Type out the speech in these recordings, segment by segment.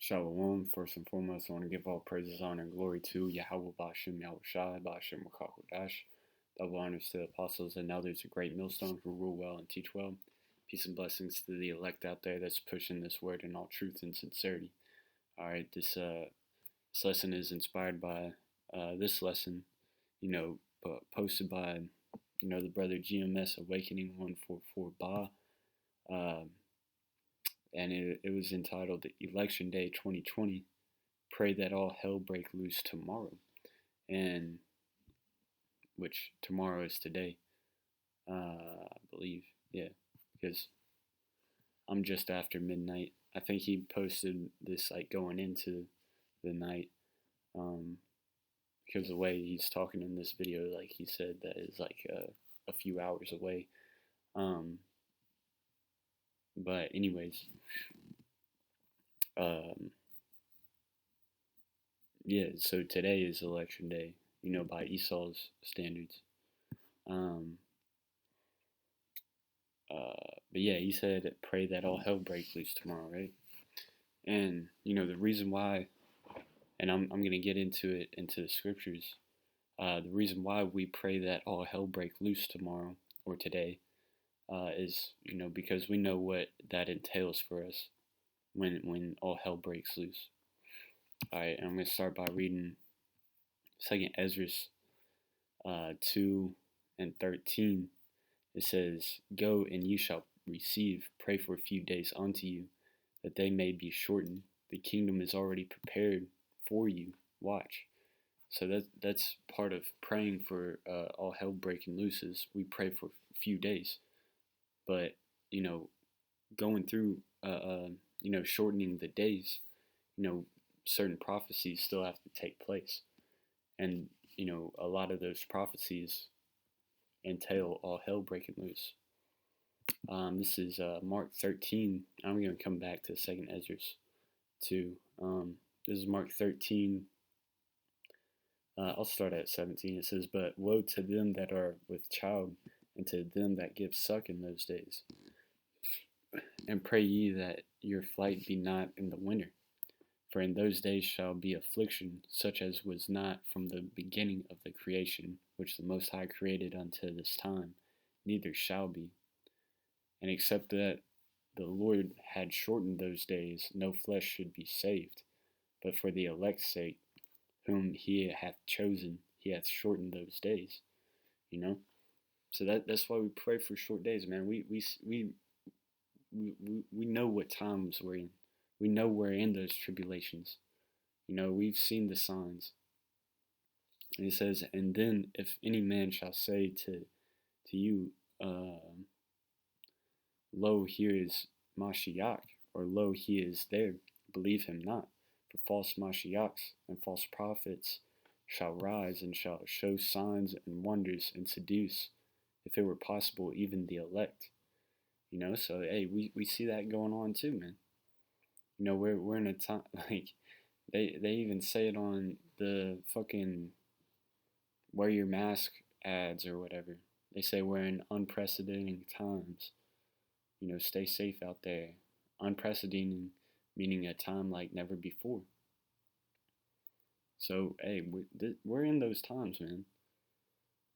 Shalom. First and foremost, I want to give all praises, honor, and glory to Yahweh Bashem Yahushai, Bashem Rakakodash. Double honors to the apostles and elders, a great millstone who rule well and teach well. Peace and blessings to the elect out there that's pushing this word in all truth and sincerity. Alright, this lesson is inspired by this lesson, posted by, the brother GMS Awakening 144 Ba. And it was entitled Election Day 2020. Pray that all hell break loose tomorrow, and which tomorrow is today, I believe. Yeah, because I'm just after midnight. I think he posted this like going into the night, because the way he's talking in this video, like he said that is like a few hours away. But anyways, yeah. So today is election day, by Esau's standards. But yeah, he said, pray that all hell breaks loose tomorrow, right? And, the reason why, and I'm going to get into the scriptures, the reason why we pray that all hell break loose tomorrow or today is, because we know what that entails for us when all hell breaks loose. All right, and I'm going to start by reading 2nd Ezra 2 and 13. It says, Go and you shall receive, pray for a few days unto you, that they may be shortened. The kingdom is already prepared for you. Watch. So that's part of praying for all hell breaking loose is we pray for a few days. But, going through, shortening the days, certain prophecies still have to take place. And, a lot of those prophecies entail all hell breaking loose. This is Mark 13. I'm going to come back to 2nd Ezra 2. This is Mark 13. I'll start at 17. It says, But woe to them that are with child, and to them that give suck in those days. And pray ye that your flight be not in the winter. For in those days shall be affliction, such as was not from the beginning of the creation, which the Most High created unto this time, neither shall be. And except that the Lord had shortened those days, no flesh should be saved. But for the elect's sake, whom he hath chosen, he hath shortened those days. So that's why we pray for short days, man. We know what times we're in. We know we're in those tribulations. We've seen the signs. And it says, And then if any man shall say to you, Lo, here is Mashiach, or Lo, he is there, believe him not. For false Mashiachs and false prophets shall rise and shall show signs and wonders and seduce, if it were possible, even the elect. So hey, we see that going on too, man. We're in a time like they even say it on the fucking wear your mask ads or whatever. They say we're in unprecedented times. Stay safe out there. Unprecedented meaning a time like never before. So hey, we're in those times, man.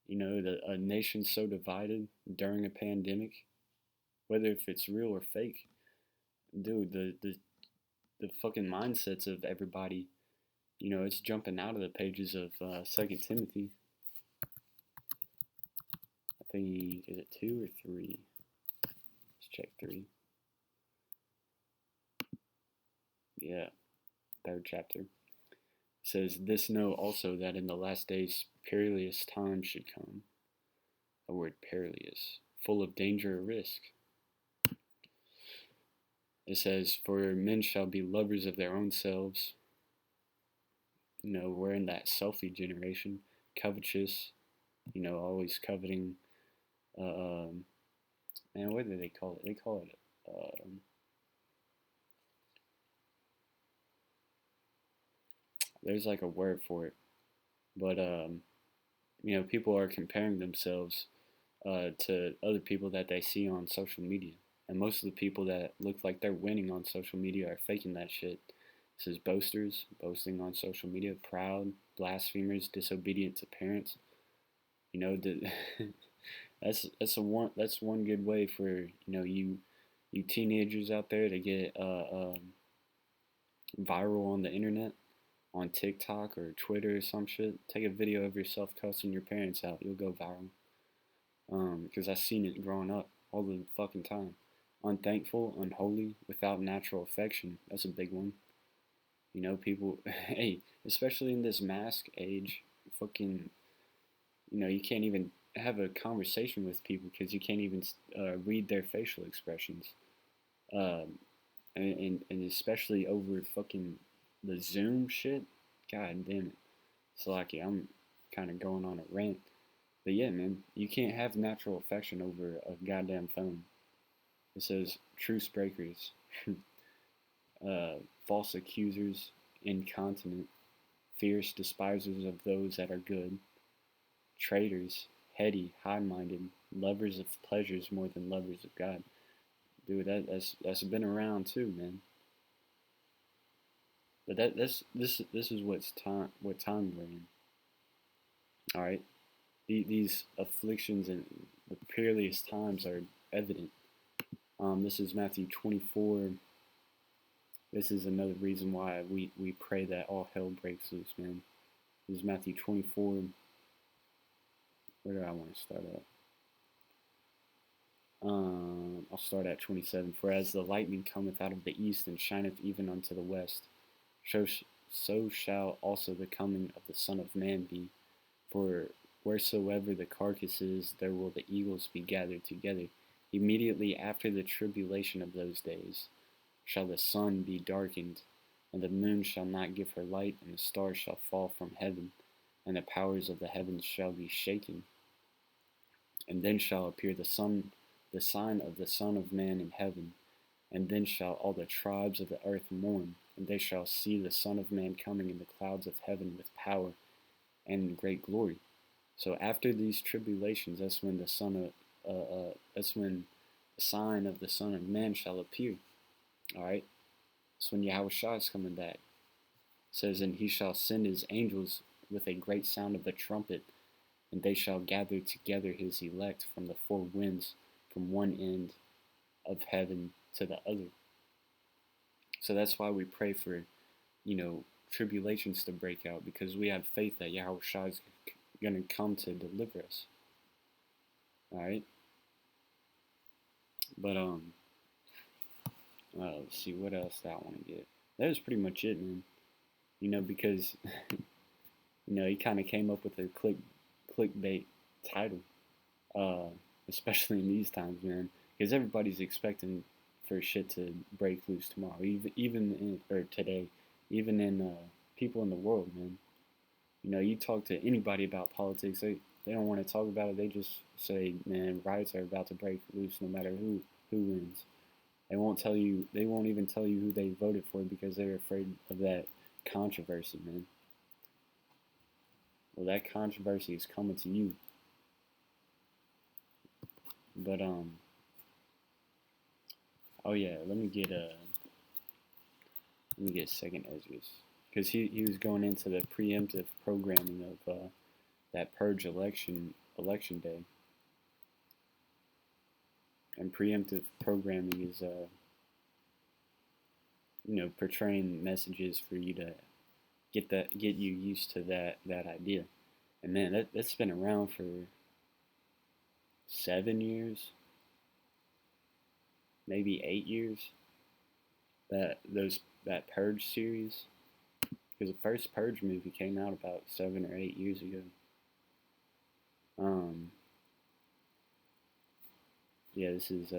A nation so divided during a pandemic, whether if it's real or fake, dude, the fucking mindsets of everybody, it's jumping out of the pages of 2nd Timothy. I think, is it 2 or 3? Let's check 3. Yeah, 3rd chapter. It says, This know also that in the last days perilous times should come. The word perilous, full of danger or risk. It says, For men shall be lovers of their own selves. We're in that selfie generation. Covetous, always coveting. Man, what do they call it? They call it, there's like a word for it. But, people are comparing themselves to other people that they see on social media. And most of the people that look like they're winning on social media are faking that shit. This is boasters, boasting on social media, proud, blasphemers, disobedient to parents. You know, that's one good way for you teenagers out there to get viral on the internet, on TikTok or Twitter or some shit. Take a video of yourself cussing your parents out. You'll go viral. Because I've seen it growing up all the fucking time. Unthankful, unholy, without natural affection. That's a big one. You know, people, hey, especially in this mask age, fucking, you can't even have a conversation with people because you can't even read their facial expressions. Um, and especially over fucking the Zoom shit. God damn it. So, like, yeah, I'm kind of going on a rant. But yeah, man, you can't have natural affection over a goddamn phone. It says truce breakers, uh, false accusers, incontinent, fierce despisers of those that are good, traitors, heady, high-minded, lovers of pleasures more than lovers of God. Dude, that's been around too, man. But this is what time we're in. All right, these afflictions and the peerless times are evident. This is Matthew 24. This is another reason why we pray that all hell breaks loose, man. This is Matthew 24. Where do I want to start at? I'll start at 27. For as the lightning cometh out of the east and shineth even unto the west, so shall also the coming of the Son of Man be. For wheresoever the carcass is, there will the eagles be gathered together. Immediately after the tribulation of those days shall the sun be darkened, and the moon shall not give her light, and the stars shall fall from heaven, and the powers of the heavens shall be shaken. And then shall appear the sign of the Son of Man in heaven. And then shall all the tribes of the earth mourn, and they shall see the Son of Man coming in the clouds of heaven with power and great glory. So after these tribulations, that's when the sign of the Son of Man shall appear. All right, that's when Yahushua is coming back. It says, and he shall send his angels with a great sound of the trumpet, and they shall gather together his elect from the four winds, from one end of heaven to the other. So that's why we pray for, tribulations to break out, because we have faith that Yahushua is going to come to deliver us. All right. But let's see what else I want to get. That was pretty much it, man. Because he kind of came up with a clickbait title, especially in these times, man, because everybody's expecting for shit to break loose tomorrow, or today, even in people in the world, man. You talk to anybody about politics, they don't want to talk about it. They just say, man, riots are about to break loose no matter who wins. They won't tell you. They won't even tell you who they voted for because they're afraid of that controversy, man. Well, that controversy is coming to you. But oh yeah, let me get Second Esdras, because he was going into the preemptive programming of that purge election day. And preemptive programming is portraying messages for you to get you used to that idea. And man, that's been around for 7 years, maybe 8 years. That Purge series, because the first Purge movie came out about 7 or 8 years ago. Yeah, this is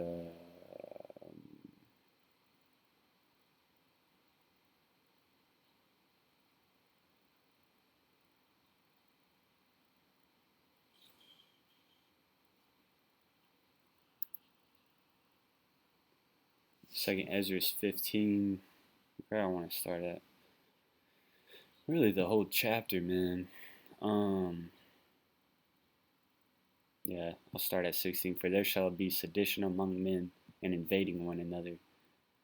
2nd Esdras 15. Where I want to start at? Really, the whole chapter, man. Yeah, I'll start at 16. For there shall be sedition among men, and invading one another,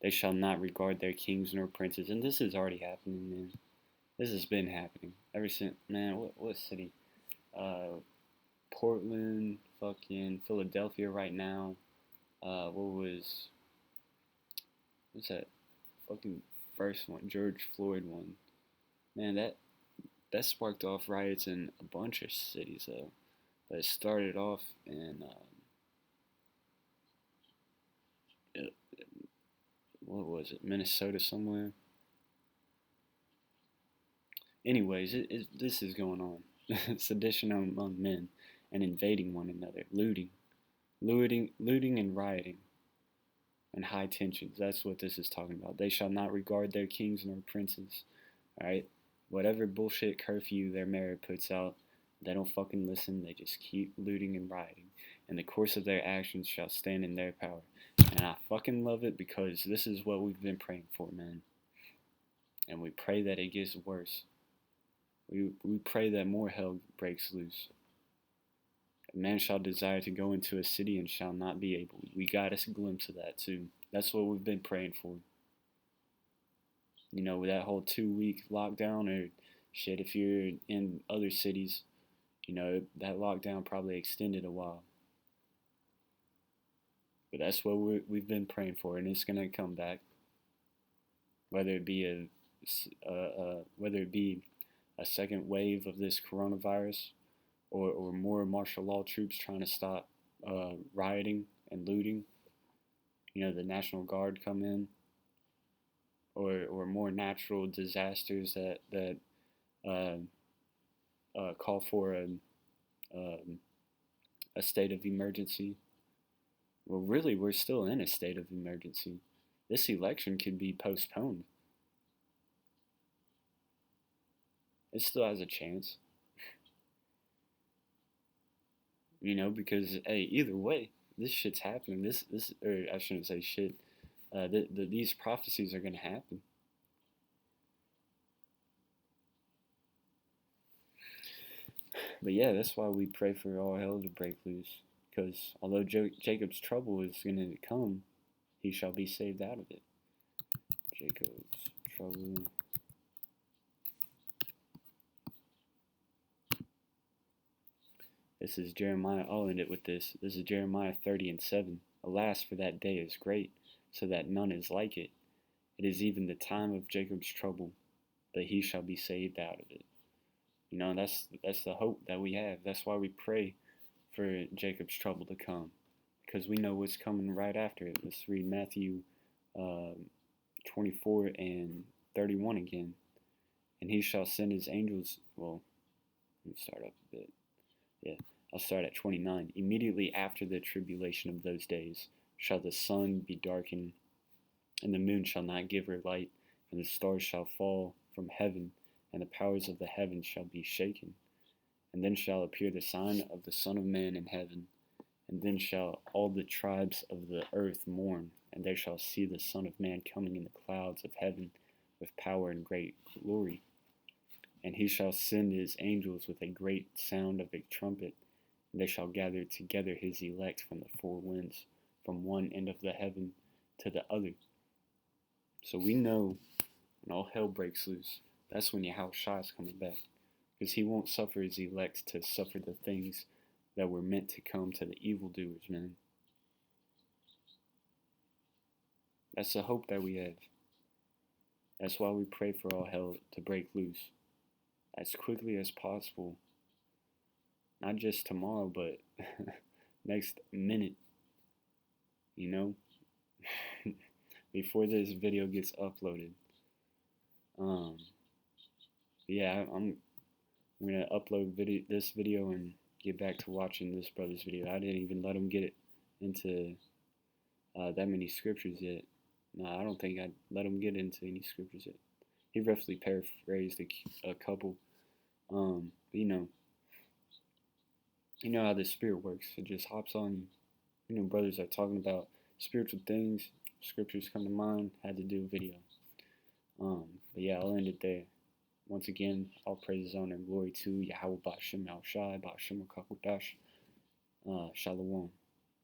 They shall not regard their kings nor princes. And this is already happening, man. This has been happening ever since, man. What city? Portland, fucking Philadelphia right now. What's that fucking first one? George Floyd one. Man, that sparked off riots in a bunch of cities though. But it started off in it, what was it? Minnesota somewhere. Anyways, this is going on. Sedition among men and invading one another, looting and rioting and high tensions. That's what this is talking about. They shall not regard their kings nor princes. All right, whatever bullshit curfew their mayor puts out, they don't fucking listen. They just keep looting and rioting, and the course of their actions shall stand in their power. And I fucking love it because this is what we've been praying for, man. And we pray that it gets worse. We pray that more hell breaks loose. A man shall desire to go into a city and shall not be able. We got us a glimpse of that too. That's what we've been praying for. You know, with that whole 2 week lockdown, or shit, if you're in other cities, you know, that lockdown probably extended a while. But that's what we've been praying for, and it's gonna come back. Whether it be a second wave of this coronavirus, or more martial law troops trying to stop rioting and looting. You know, the National Guard come in, or more natural disasters that call for a state of emergency. Well, really, we're still in a state of emergency. This election could be postponed. It still has a chance. You know, because hey, either way, this shit's happening. Or I shouldn't say shit. These prophecies are gonna happen. But yeah, that's why we pray for all hell to break loose. Because although Jacob's trouble is going to come, he shall be saved out of it. Jacob's trouble. This is Jeremiah. I'll end it with this. This is Jeremiah 30:7. Alas, for that day is great, so that none is like it. It is even the time of Jacob's trouble, but he shall be saved out of it. You know, that's the hope that we have. That's why we pray for Jacob's trouble to come, because we know what's coming right after it. Let's read Matthew 24 and 31 again. And he shall send his angels. Well, let me start up a bit. Yeah, I'll start at 29. Immediately after the tribulation of those days shall the sun be darkened, and the moon shall not give her light, and the stars shall fall from heaven, and the powers of the heavens shall be shaken. And then shall appear the sign of the Son of Man in heaven. And then shall all the tribes of the earth mourn, and they shall see the Son of Man coming in the clouds of heaven with power and great glory. And he shall send his angels with a great sound of a trumpet, and they shall gather together his elect from the four winds, from one end of the heaven to the other. So we know when all hell breaks loose, that's when Yahushua is coming back. Because he won't suffer his elect to suffer the things that were meant to come to the evildoers, man. That's the hope that we have. That's why we pray for all hell to break loose as quickly as possible. Not just tomorrow, but next minute. You know? Before this video gets uploaded. Yeah, I'm gonna upload this video and get back to watching this brother's video. I didn't even let him get it into that many scriptures yet. No, I don't think I'd let him get into any scriptures yet. He roughly paraphrased a couple. But you know how the spirit works. It just hops on you. You know, brothers are talking about spiritual things. Scriptures come to mind. Had to do a video. But yeah, I'll end it there. Once again, all praises, honor, and glory to Yahweh Ba'Shem Al Shai, Ba'Shem Kakodash. Shalom.